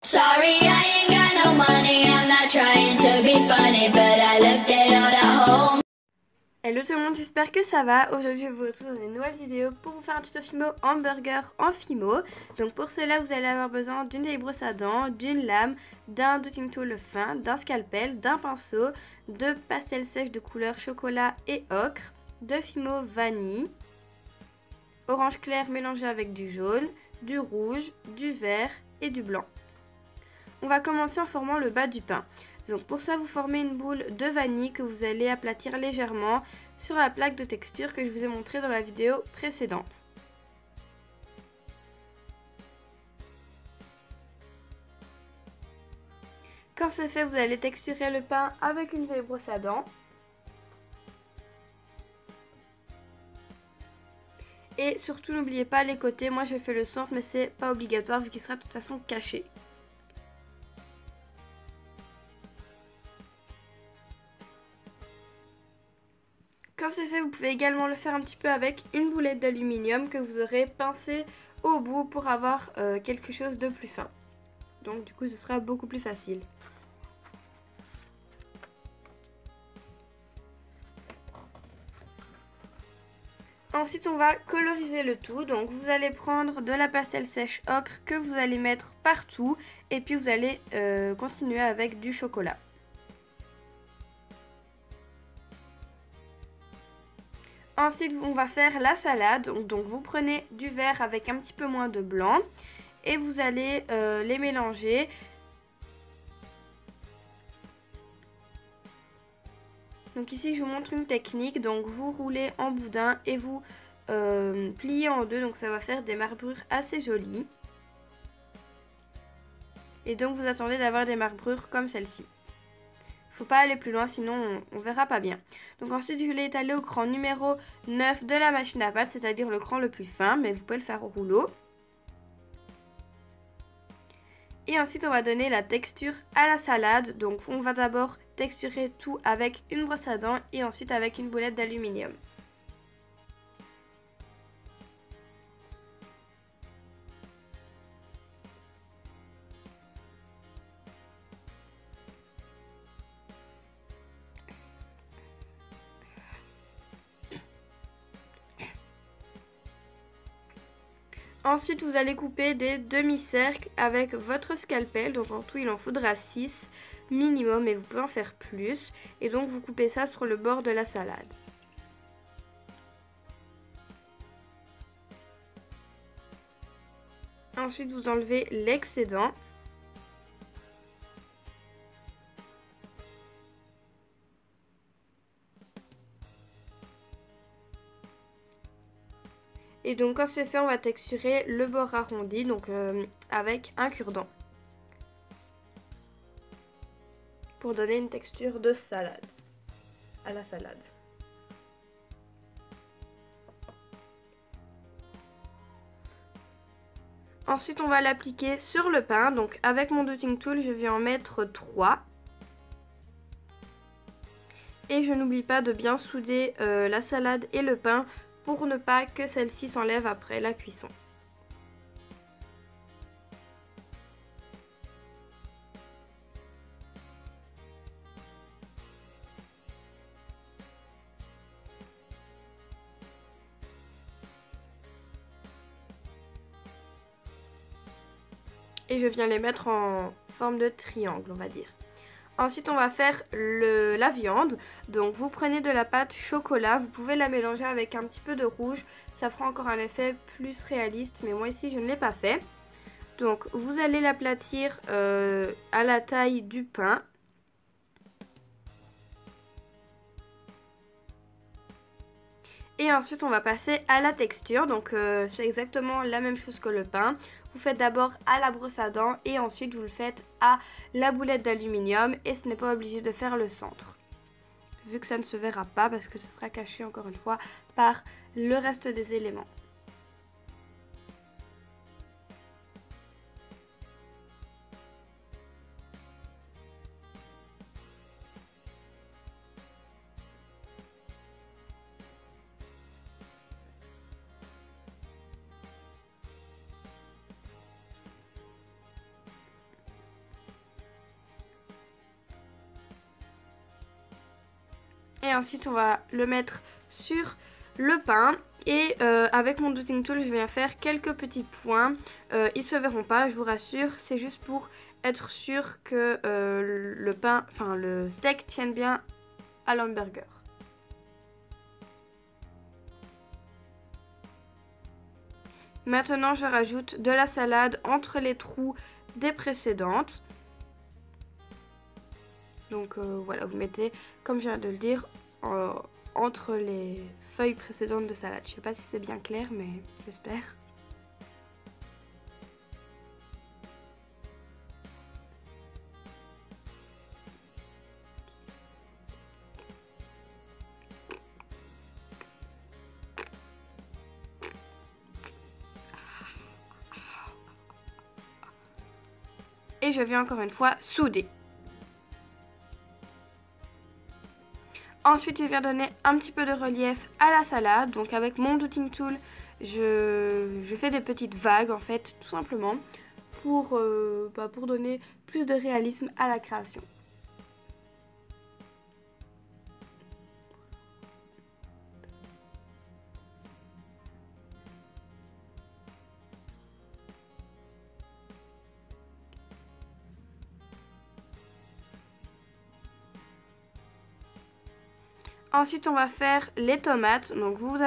Sorry, I ain't got no money, I'm not trying to be funny, but I left it all at home. Hello tout le monde, j'espère que ça va. Aujourd'hui je vous retrouve dans une nouvelle vidéo pour vous faire un tuto Fimo hamburger en Fimo. Donc pour cela vous allez avoir besoin d'une vieille brosse à dents, d'une lame, d'un dotting tool fin, d'un scalpel, d'un pinceau, de pastels sèches de couleur chocolat et ocre, de Fimo vanille, orange clair mélangé avec du jaune, du rouge, du vert et du blanc. On va commencer en formant le bas du pain. Donc pour ça vous formez une boule de vanille que vous allez aplatir légèrement sur la plaque de texture que je vous ai montré dans la vidéo précédente. Quand c'est fait, vous allez texturer le pain avec une vieille brosse à dents. Et surtout n'oubliez pas les côtés, moi je fais le centre mais c'est pas obligatoire vu qu'il sera de toute façon caché. Quand c'est fait, vous pouvez également le faire un petit peu avec une boulette d'aluminium que vous aurez pincée au bout pour avoir quelque chose de plus fin. Donc du coup ce sera beaucoup plus facile. Ensuite on va coloriser le tout, donc vous allez prendre de la pastel sèche ocre que vous allez mettre partout et puis vous allez continuer avec du chocolat. Ensuite on va faire la salade, donc vous prenez du vert avec un petit peu moins de blanc et vous allez les mélanger. Donc ici je vous montre une technique, donc vous roulez en boudin et vous pliez en deux, donc ça va faire des marbrures assez jolies. Et donc vous attendez d'avoir des marbrures comme celle-ci. Faut pas aller plus loin sinon on verra pas bien. Donc ensuite je l'ai étalé au cran numéro 9 de la machine à pâte, c'est-à-dire le cran le plus fin, mais vous pouvez le faire au rouleau. Et ensuite on va donner la texture à la salade, donc on va d'abord texturer tout avec une brosse à dents et ensuite avec une boulette d'aluminium. Ensuite vous allez couper des demi-cercles avec votre scalpel, donc en tout il en faudra 6 minimum et vous pouvez en faire plus. Et donc vous coupez ça sur le bord de la salade. Ensuite vous enlevez l'excédent. Et donc quand c'est fait, on va texturer le bord arrondi, donc avec un cure-dent. Pour donner une texture de salade à la salade. Ensuite on va l'appliquer sur le pain, donc avec mon dotting tool je vais en mettre 3. Et je n'oublie pas de bien souder la salade et le pain pour ne pas que celle-ci s'enlève après la cuisson. Et je viens les mettre en forme de triangle, on va dire. Ensuite on va faire la viande, donc vous prenez de la pâte chocolat, vous pouvez la mélanger avec un petit peu de rouge, ça fera encore un effet plus réaliste, mais moi ici je ne l'ai pas fait. Donc vous allez l'aplatir à la taille du pain. Et ensuite on va passer à la texture, donc c'est exactement la même chose que le pain. Vous faites d'abord à la brosse à dents et ensuite vous le faites à la boulette d'aluminium et ce n'est pas obligé de faire le centre. Vu que ça ne se verra pas parce que ce sera caché encore une fois par le reste des éléments. Et ensuite on va le mettre sur le pain. Et avec mon dotting tool, je viens faire quelques petits points. Ils se verront pas, je vous rassure. C'est juste pour être sûr que le pain, enfin le steak tienne bien à l'hamburger. Maintenant, je rajoute de la salade entre les trous des précédentes. Donc voilà, vous mettez, comme je viens de le dire, entre les feuilles précédentes de salade. Je sais pas si c'est bien clair, mais j'espère. Et je viens encore une fois souder. Ensuite, je viens donner un petit peu de relief à la salade. Donc avec mon dotting tool, je fais des petites vagues en fait, tout simplement, pour donner plus de réalisme à la création. Ensuite, on va faire les tomates. Donc, vous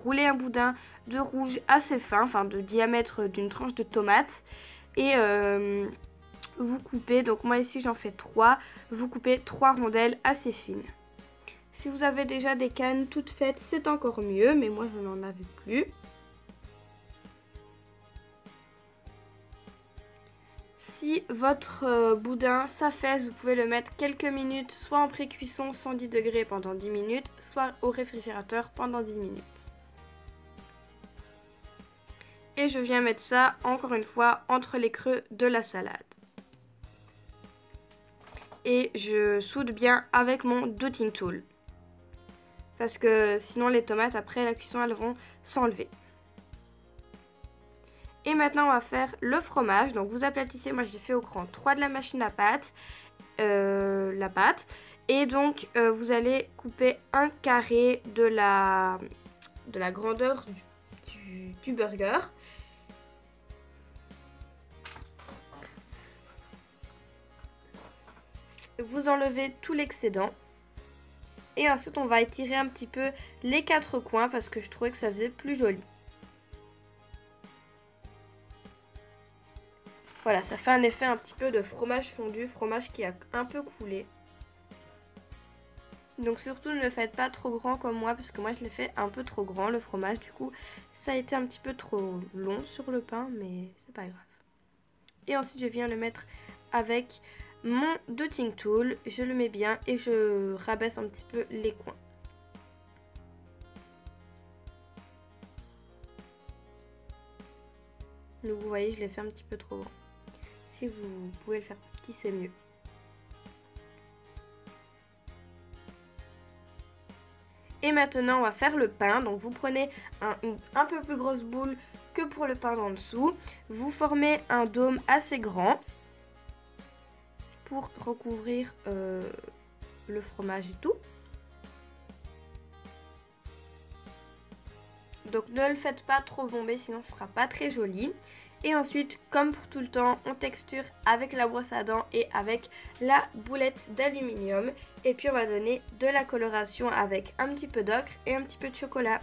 roulez un boudin de rouge assez fin, enfin de diamètre d'une tranche de tomate. Et vous coupez, donc moi ici j'en fais 3. Vous coupez 3 rondelles assez fines. Si vous avez déjà des cannes toutes faites, c'est encore mieux, mais moi je n'en avais plus. Si votre boudin s'affaisse, vous pouvez le mettre quelques minutes, soit en pré-cuisson 110 degrés pendant 10 minutes, soit au réfrigérateur pendant 10 minutes. Et je viens mettre ça, encore une fois, entre les creux de la salade. Et je soude bien avec mon dotting tool. Parce que sinon les tomates, après la cuisson, elles vont s'enlever. Et maintenant on va faire le fromage. Donc vous aplatissez, moi j'ai fait au cran 3 de la machine à pâte, la pâte. Et donc vous allez couper un carré de la grandeur du burger. Vous enlevez tout l'excédent. Et ensuite on va étirer un petit peu les 4 coins parce que je trouvais que ça faisait plus joli. Voilà, ça fait un effet un petit peu de fromage fondu, fromage qui a un peu coulé. Donc surtout ne le faites pas trop grand comme moi, parce que moi je l'ai fait un peu trop grand le fromage. Du coup ça a été un petit peu trop long sur le pain, mais c'est pas grave. Et ensuite je viens le mettre avec mon dotting tool. Je le mets bien et je rabaisse un petit peu les coins. Donc vous voyez, je l'ai fait un petit peu trop grand. Si vous pouvez le faire petit, c'est mieux. Et maintenant, on va faire le pain. Donc vous prenez une un peu plus grosse boule que pour le pain d'en dessous. Vous formez un dôme assez grand pour recouvrir le fromage et tout. Donc ne le faites pas trop bomber, sinon ce sera pas très joli. Et ensuite, comme pour tout le temps, on texture avec la brosse à dents et avec la boulette d'aluminium. Et puis on va donner de la coloration avec un petit peu d'ocre et un petit peu de chocolat.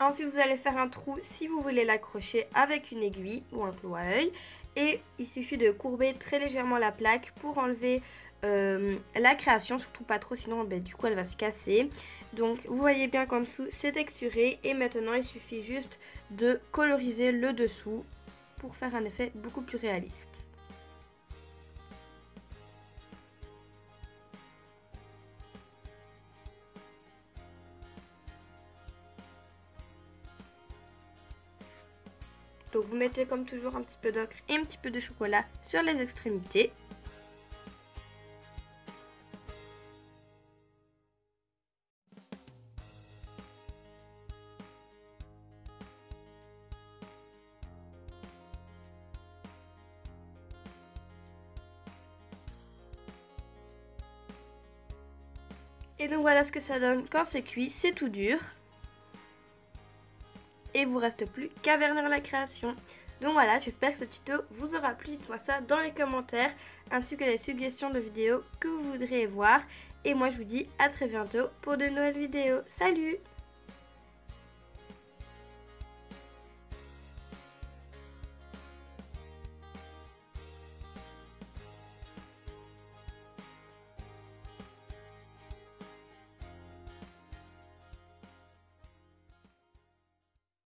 Ensuite, vous allez faire un trou si vous voulez l'accrocher avec une aiguille ou un clou à œil. Et il suffit de courber très légèrement la plaque pour enlever la création, surtout pas trop, sinon du coup elle va se casser. Donc vous voyez bien qu'en dessous c'est texturé et maintenant il suffit juste de coloriser le dessous pour faire un effet beaucoup plus réaliste. Donc vous mettez comme toujours un petit peu d'ocre et un petit peu de chocolat sur les extrémités. Et donc voilà ce que ça donne quand c'est cuit, c'est tout dur. Et il vous reste plus qu'à vernir la création. Donc voilà, j'espère que ce tuto vous aura plu. Dites-moi ça dans les commentaires, ainsi que les suggestions de vidéos que vous voudriez voir. Et moi je vous dis à très bientôt pour de nouvelles vidéos. Salut!